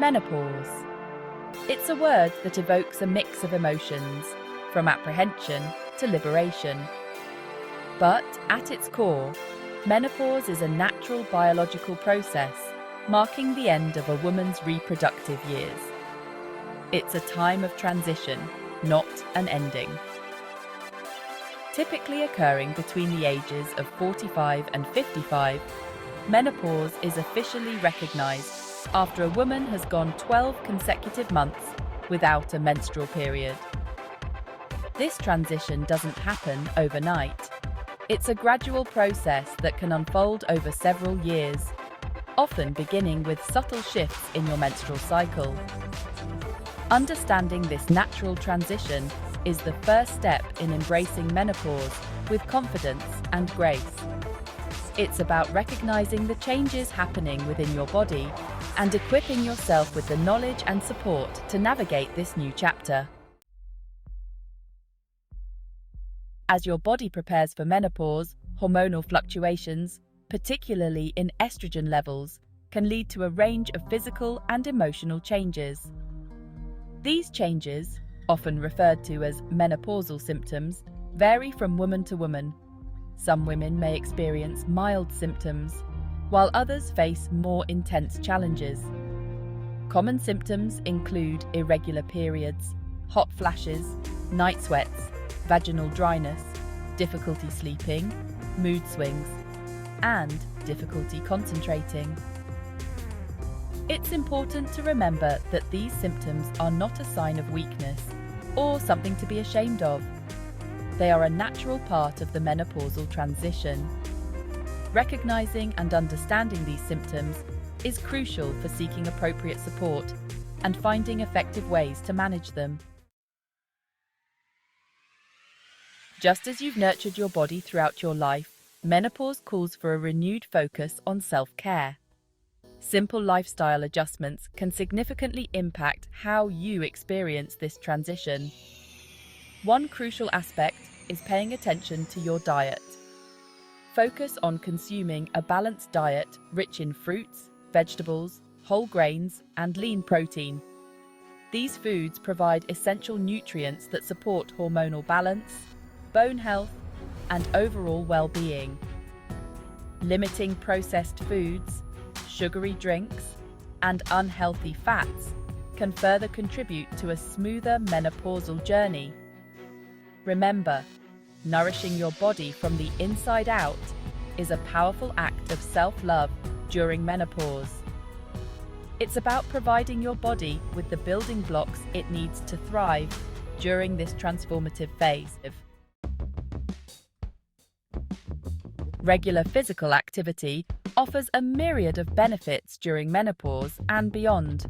Menopause. It's a word that evokes a mix of emotions, from apprehension to liberation. But at its core, menopause is a natural biological process marking the end of a woman's reproductive years. It's a time of transition, not an ending. Typically occurring between the ages of 45 and 55, menopause is officially recognized after a woman has gone 12 consecutive months without a menstrual period. This transition doesn't happen overnight. It's a gradual process that can unfold over several years, often beginning with subtle shifts in your menstrual cycle. Understanding this natural transition is the first step in embracing menopause with confidence and grace. It's about recognizing the changes happening within your body and equipping yourself with the knowledge and support to navigate this new chapter. As your body prepares for menopause, hormonal fluctuations, particularly in estrogen levels, can lead to a range of physical and emotional changes. These changes, often referred to as menopausal symptoms, vary from woman to woman. Some women may experience mild symptoms, while others face more intense challenges. Common symptoms include irregular periods, hot flashes, night sweats, vaginal dryness, difficulty sleeping, mood swings, and difficulty concentrating. It's important to remember that these symptoms are not a sign of weakness or something to be ashamed of. They are a natural part of the menopausal transition. Recognizing and understanding these symptoms is crucial for seeking appropriate support and finding effective ways to manage them. Just as you've nurtured your body throughout your life, menopause calls for a renewed focus on self-care. Simple lifestyle adjustments can significantly impact how you experience this transition. One crucial aspect is paying attention to your diet. Focus on consuming a balanced diet rich in fruits, vegetables, whole grains, and lean protein. These foods provide essential nutrients that support hormonal balance, bone health, and overall well-being. Limiting processed foods, sugary drinks, and unhealthy fats can further contribute to a smoother menopausal journey. Remember, nourishing your body from the inside out is a powerful act of self-love during menopause. It's about providing your body with the building blocks it needs to thrive during this transformative phase. Regular physical activity offers a myriad of benefits during menopause and beyond.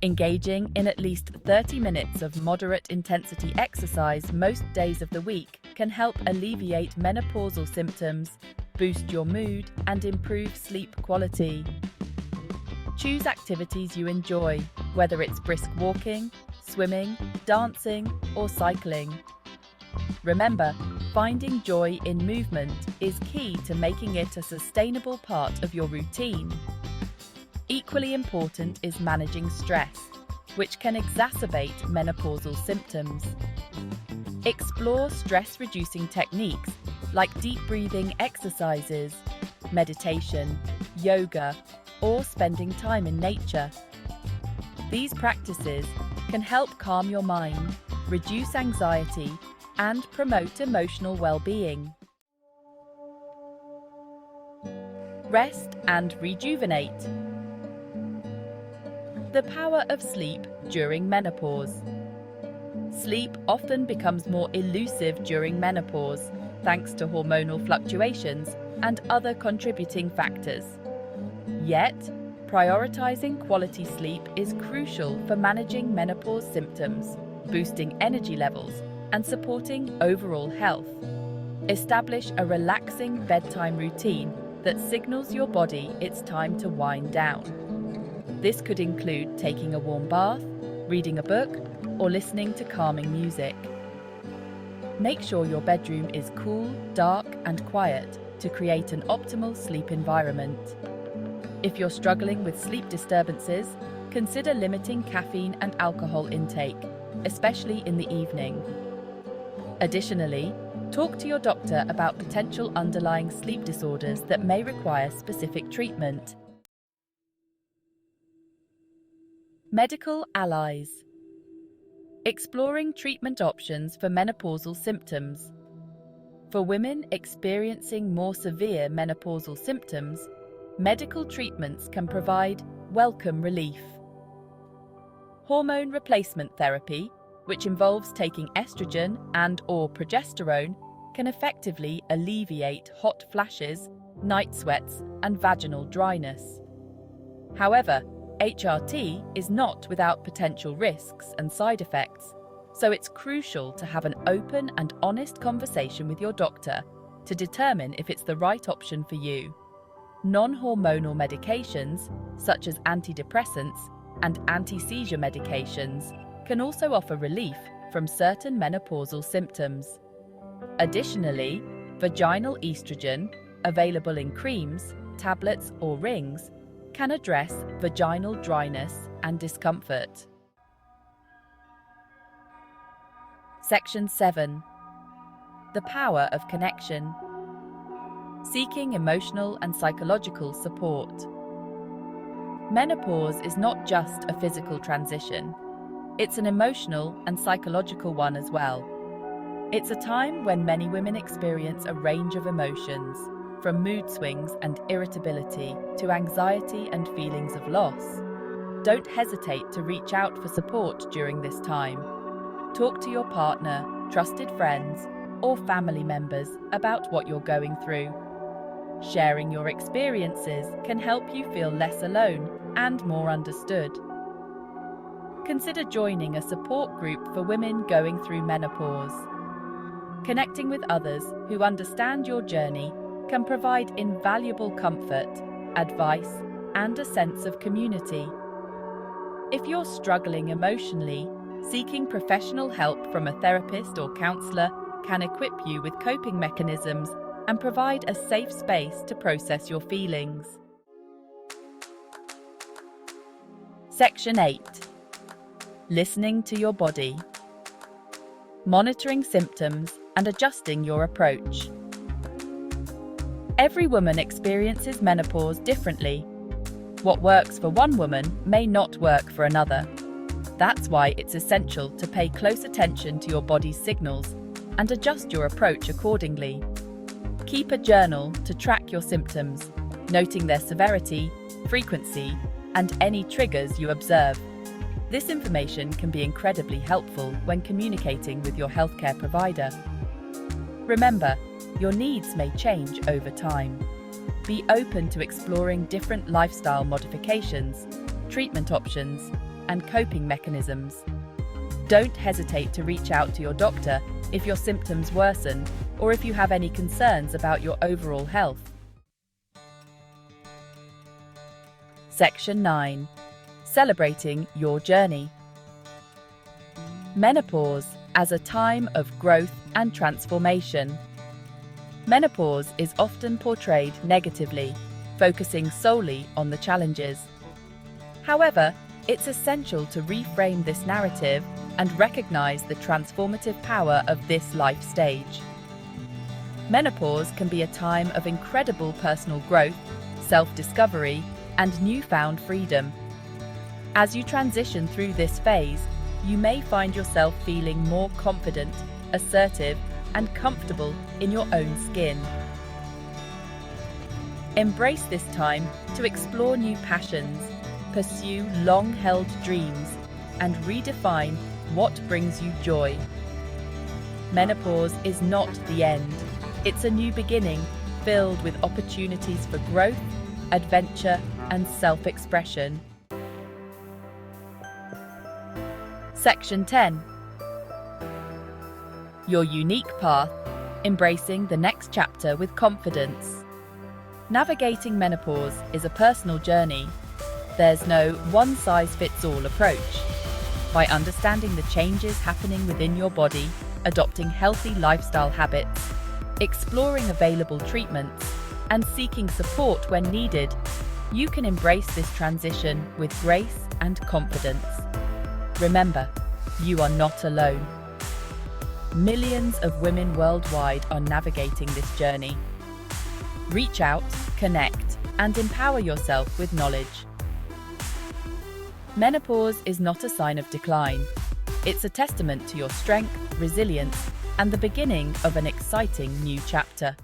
Engaging in at least 30 minutes of moderate intensity exercise most days of the week can help alleviate menopausal symptoms, boost your mood, and improve sleep quality. Choose activities you enjoy, whether it's brisk walking, swimming, dancing, or cycling. Remember, finding joy in movement is key to making it a sustainable part of your routine. Equally important is managing stress, which can exacerbate menopausal symptoms. Explore stress-reducing techniques like deep breathing exercises, meditation, yoga, or spending time in nature. These practices can help calm your mind, reduce anxiety, and promote emotional well-being. Rest and rejuvenate. The power of sleep during menopause. Sleep often becomes more elusive during menopause, thanks to hormonal fluctuations and other contributing factors. Yet, prioritizing quality sleep is crucial for managing menopause symptoms, boosting energy levels, and supporting overall health. Establish a relaxing bedtime routine that signals your body it's time to wind down. This could include taking a warm bath, reading a book, or listening to calming music. Make sure your bedroom is cool, dark, and quiet to create an optimal sleep environment. If you're struggling with sleep disturbances, Consider limiting caffeine and alcohol intake, especially in the evening. Additionally, talk to your doctor about potential underlying sleep disorders that may require specific treatment. Medical allies. Exploring treatment options for menopausal symptoms. For women experiencing more severe menopausal symptoms, medical treatments can provide welcome relief. Hormone replacement therapy, which involves taking estrogen and/or progesterone, can effectively alleviate hot flashes, night sweats, and vaginal dryness. However, HRT is not without potential risks and side effects, so it's crucial to have an open and honest conversation with your doctor to determine if it's the right option for you. Non-hormonal medications, such as antidepressants and anti-seizure medications, can also offer relief from certain menopausal symptoms. Additionally, vaginal estrogen, available in creams, tablets, or rings, can address vaginal dryness and discomfort. Section 7. The power of connection. Seeking emotional and psychological support. Menopause is not just a physical transition. It's an emotional and psychological one as well. It's a time when many women experience a range of emotions, from mood swings and irritability to anxiety and feelings of loss. Don't hesitate to reach out for support during this time. Talk to your partner, trusted friends, or family members about what you're going through. Sharing your experiences can help you feel less alone and more understood. Consider joining a support group for women going through menopause. Connecting with others who understand your journey can provide invaluable comfort, advice, and a sense of community. If you're struggling emotionally, seeking professional help from a therapist or counselor can equip you with coping mechanisms and provide a safe space to process your feelings. Section 8. Listening to your body. Monitoring symptoms and adjusting your approach. Every woman experiences menopause differently. What works for one woman may not work for another. That's why it's essential to pay close attention to your body's signals and adjust your approach accordingly. Keep a journal to track your symptoms, noting their severity, frequency, and any triggers you observe. This information can be incredibly helpful when communicating with your healthcare provider. Remember, your needs may change over time. Be open to exploring different lifestyle modifications, treatment options, and coping mechanisms. Don't hesitate to reach out to your doctor if your symptoms worsen or if you have any concerns about your overall health. Section 9. Celebrating your journey. Menopause as a time of growth and transformation. Menopause is often portrayed negatively, focusing solely on the challenges. However, it's essential to reframe this narrative and recognize the transformative power of this life stage. Menopause can be a time of incredible personal growth, self-discovery, and newfound freedom. As you transition through this phase, you may find yourself feeling more confident, assertive, and comfortable in your own skin. Embrace this time to explore new passions, pursue long-held dreams, and redefine what brings you joy. Menopause is not the end. It's a new beginning filled with opportunities for growth, adventure, and self-expression. Section 10. Your unique path, embracing the next chapter with confidence. Navigating menopause is a personal journey. There's no one-size-fits-all approach. By understanding the changes happening within your body, adopting healthy lifestyle habits, exploring available treatments, and seeking support when needed, You can embrace this transition with grace and confidence. Remember, you are not alone. Millions of women worldwide are navigating this journey. Reach out, connect, and empower yourself with knowledge. Menopause is not a sign of decline. It's a testament to your strength, resilience, and the beginning of an exciting new chapter.